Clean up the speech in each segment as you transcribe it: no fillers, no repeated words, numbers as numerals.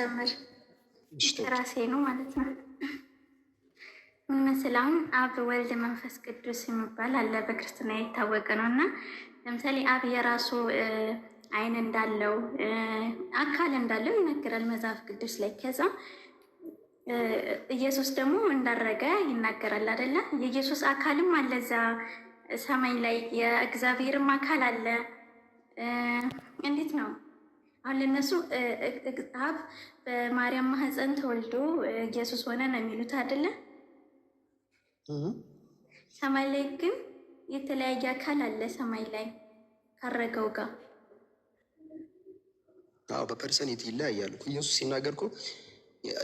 ላሰምር ራሴ ነው ማለት ነው። ምን መሰለህ አሁን አብ ወልድ መንፈስ ቅዱስ የሚባል አለ በክርስትና የታወቀ ነው። እና ለምሳሌ አብ የራሱ ዓይን እንዳለው አካል እንዳለው ይነገራል መጽሐፍ ቅዱስ ላይ። ከዛ ኢየሱስ ደግሞ እንዳረገ ይናገራል አይደለ? የኢየሱስ አካልም አለ እዛ ሰማይ ላይ፣ የእግዚአብሔርም አካል አለ። እንዴት ነው አሁን ለነሱ አብ በማርያም ማህፀን ተወልዶ ኢየሱስ ሆነ ነው የሚሉት አይደለ? ሰማይ ላይ ግን የተለያየ አካል አለ ሰማይ ላይ ካረገው ጋር። አዎ በፐርሰኔት ይለያያሉ። ኢየሱስ ሲናገር እኮ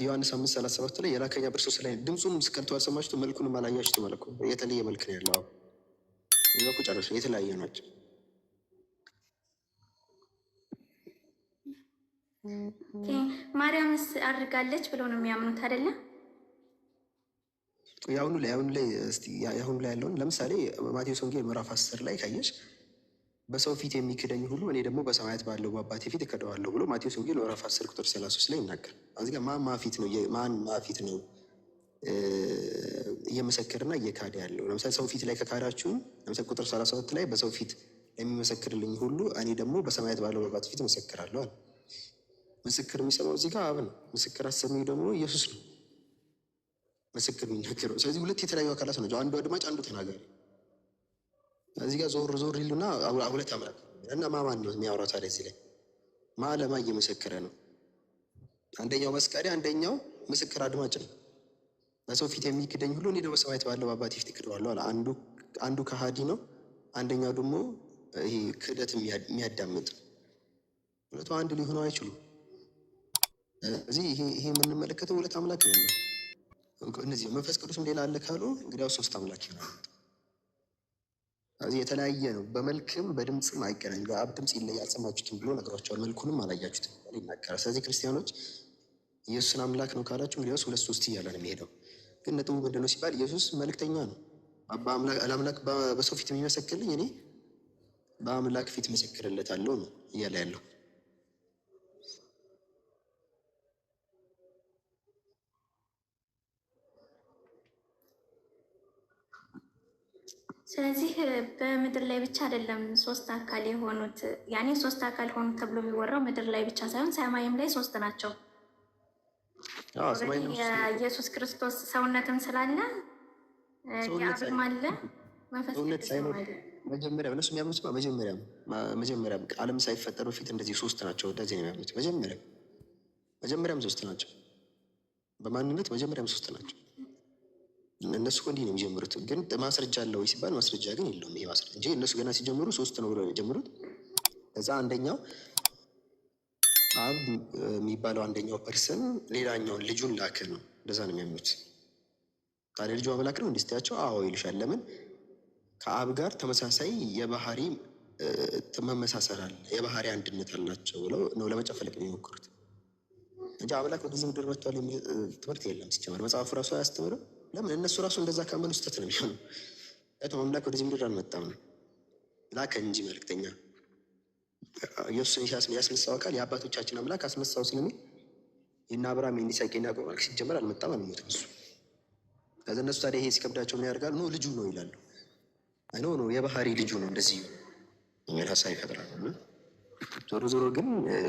ዮሐንስ 5:37 ላይ የላከኛ በእርሱ ላይ ድምፁን ስከልቶ አልሰማችሁትም፣ መልኩንም አላያችሁትም አለ እኮ። የተለየ መልክ ነው ያለው። ይበቁ ጨረሱ። የተለያየ ናቸው። ማርያምስ አድርጋለች ብለው ነው የሚያምኑት አይደለ? የአሁኑ ላይ ያለውን ለምሳሌ ማቴዎስ ወንጌል ምዕራፍ 10 ላይ ካየሽ በሰው ፊት የሚክደኝ ሁሉ እኔ ደግሞ በሰማያት ባለው በአባቴ ፊት እከደዋለሁ ብሎ ማቴዎስ ወንጌል ምዕራፍ 10 ቁጥር 33 ላይ ይናገር። እዚህ ጋር ማን ፊት ነው እየመሰከርና እየካደ ያለው? ለምሳሌ ሰው ፊት ላይ ከካዳችሁ፣ ለምሳሌ ቁጥር 32 ላይ በሰው ፊት የሚመሰክርልኝ ሁሉ እኔ ደግሞ በሰማያት ባለው በአባቴ ፊት እመሰክራለሁ አለ። ምስክር የሚሰማው እዚህ ጋር አብ ነው። ምስክር አሰሚው ደግሞ ኢየሱስ ነው። ምስክር የሚናገረው። ስለዚህ ሁለት የተለያዩ አካላት ናቸው። አንዱ አድማጭ፣ አንዱ ተናጋሪ። እዚህ ጋር ዞር ይሉና ሁለት አምላክ እና ማን ነው የሚያወራው ታዲያ? እዚህ ላይ ለማ እየመሰከረ ነው? አንደኛው መስካሪ፣ አንደኛው ምስክር አድማጭ ነው። በሰው ፊት የሚክደኝ ሁሉ እኔ ደግሞ በሰማያት ባለው በአባቴ ፊት እክደዋለሁ አለ። አንዱ ከሃዲ ነው፣ አንደኛው ደግሞ ይሄ ክህደት የሚያዳምጥ። ሁለቱ አንድ ሊሆነው አይችሉም። እዚህ ይሄ የምንመለከተው ሁለት አምላክ ነው ያለው። እነዚህ መንፈስ ቅዱስም ሌላ አለ ካሉ እንግዲያው ሶስት አምላክ ይሆናል። እዚህ የተለያየ ነው። በመልክም በድምፅም አይገናኝ። በአብ ድምፅ ይለያል አልሰማችሁትም ብሎ ነግሯቸዋል። መልኩንም አላያችሁትም ይናገራል። ስለዚህ ክርስቲያኖች ኢየሱስን አምላክ ነው ካላችሁ እንግዲያውስ ሁለት ሶስት እያለ ነው የሚሄደው። ግን ነጥቡ ምንድን ነው ሲባል ኢየሱስ መልክተኛ ነው። ለአምላክ በሰው ፊት የሚመሰክርልኝ እኔ በአምላክ ፊት መሰክርለታለሁ ነው እያለ ያለው። ስለዚህ በምድር ላይ ብቻ አይደለም ሶስት አካል የሆኑት፣ ያኔ ሶስት አካል ሆኑ ተብሎ የሚወራው ምድር ላይ ብቻ ሳይሆን ሰማይም ላይ ሶስት ናቸው። የኢየሱስ ክርስቶስ ሰውነትም ስላለ የአብም አለ መንፈስ ቅዱስም አለ። መጀመሪያ እነሱ የሚያምኑት መጀመሪያ ዓለም ሳይፈጠር በፊት እንደዚህ ሶስት ናቸው። እንደዚህ ነው የሚያምኑት። መጀመሪያም ሶስት ናቸው። በማንነት መጀመሪያም ሶስት ናቸው። እነሱ እንዲህ ነው የሚጀምሩት። ግን ማስረጃ አለው ሲባል ማስረጃ ግን የለውም። ይሄ ማስረጃ እንጂ እነሱ ገና ሲጀምሩ ሶስት ነው ብለው የጀምሩት። ከዛ አንደኛው አብ የሚባለው አንደኛው ፐርሰን ሌላኛውን ልጁን ላከ ነው። እንደዛ ነው የሚያምኑት። ታዲያ ልጁ አምላክ ነው እንዲስታያቸው? አዎ ይሉሻል። ለምን? ከአብ ጋር ተመሳሳይ የባህሪ መመሳሰል አለ፣ የባህሪ አንድነት አላቸው ብለው ነው ለመጨፈለቅ የሚሞክሩት እንጂ አምላክ ወደዚህ ምድር መጥቷል የሚል ትምህርት የለም። ሲጀመር መጽሐፉ ራሱ አያስተምርም። ለምን? እነሱ ራሱ እንደዛ ካመኑ ስህተት ነው የሚሆነው። አምላክ ወደዚህ ምድር አልመጣም ነው ላከ እንጂ መልክተኛ። ኢየሱስን ያስነሳው አካል የአባቶቻችን አምላክ አስነሳው ስለሚል የእነ አብርሃም የይስሐቅ የያዕቆብ አምላክ ሲጀመር አልመጣም አልሞትም እሱ። ከዛ እነሱ ታዲያ ይሄ ሲከብዳቸው ምን ያደርጋሉ? ኖ ልጁ ነው ይላሉ። ኖ የባህሪ ልጁ ነው እንደዚህ የሚል ሀሳብ ይፈጥራሉ። ዞሮ ግን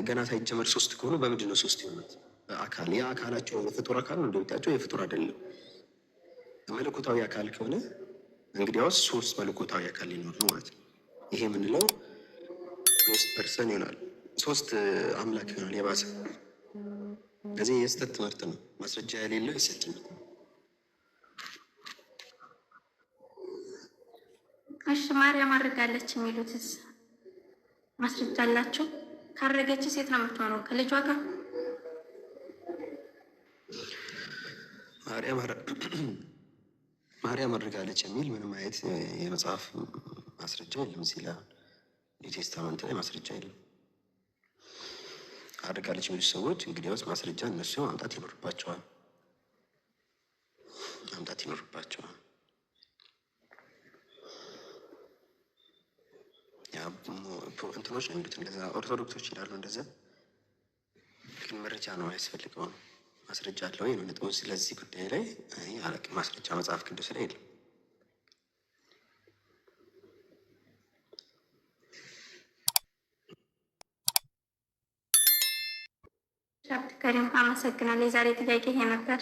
ገና ሳይጀመር ሶስት ከሆኑ በምንድን ነው ሶስት የሆኑት? በአካል ያ አካላቸው የፍጡር አካል ነው እንደምታያቸው የፍጡር አይደለም። መለኮታዊ አካል ከሆነ እንግዲያውስ ሶስት መለኮታዊ አካል ሊኖር ነው ማለት ነው። ይሄ የምንለው ሶስት ፐርሰን ይሆናል፣ ሶስት አምላክ ይሆናል የባሰ። ከዚህ የስህተት ትምህርት ነው፣ ማስረጃ የሌለው የስህተት ትምህርት ነው። እሺ ማርያም አድርጋለች የሚሉትስ ማስረጃ አላቸው? ካረገች ሴት ነው የምትሆነው ከልጇ ጋር? ማርያም አድርጋለች የሚል ምንም አይነት የመጽሐፍ ማስረጃ የለም። እዚህ ላይ ኒው ቴስታመንት ላይ ማስረጃ የለም። አድርጋለች የሚሉ ሰዎች እንግዲያውስ ማስረጃ እነሱ ማምጣት ይኖርባቸዋል። እንትኖች የሚሉት እንደዛ ኦርቶዶክሶች ይላሉ እንደዛ። ግን መረጃ ነው ያስፈልገው ነው። ማስረጃ አለ ወይ ነው ነጥቡ። ስለዚህ ጉዳይ ላይ አላውቅም። ማስረጃ መጽሐፍ ቅዱስ ላይ የለም። ከሪም አመሰግናለሁ። የዛሬ ጥያቄ ይሄ ነበር።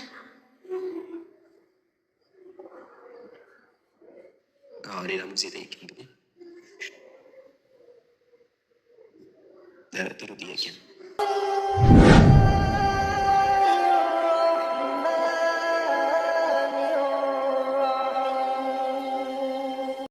ሌላም ጊዜ ጠይቅ። እንግዲህ ጥሩ ጥያቄ ነው።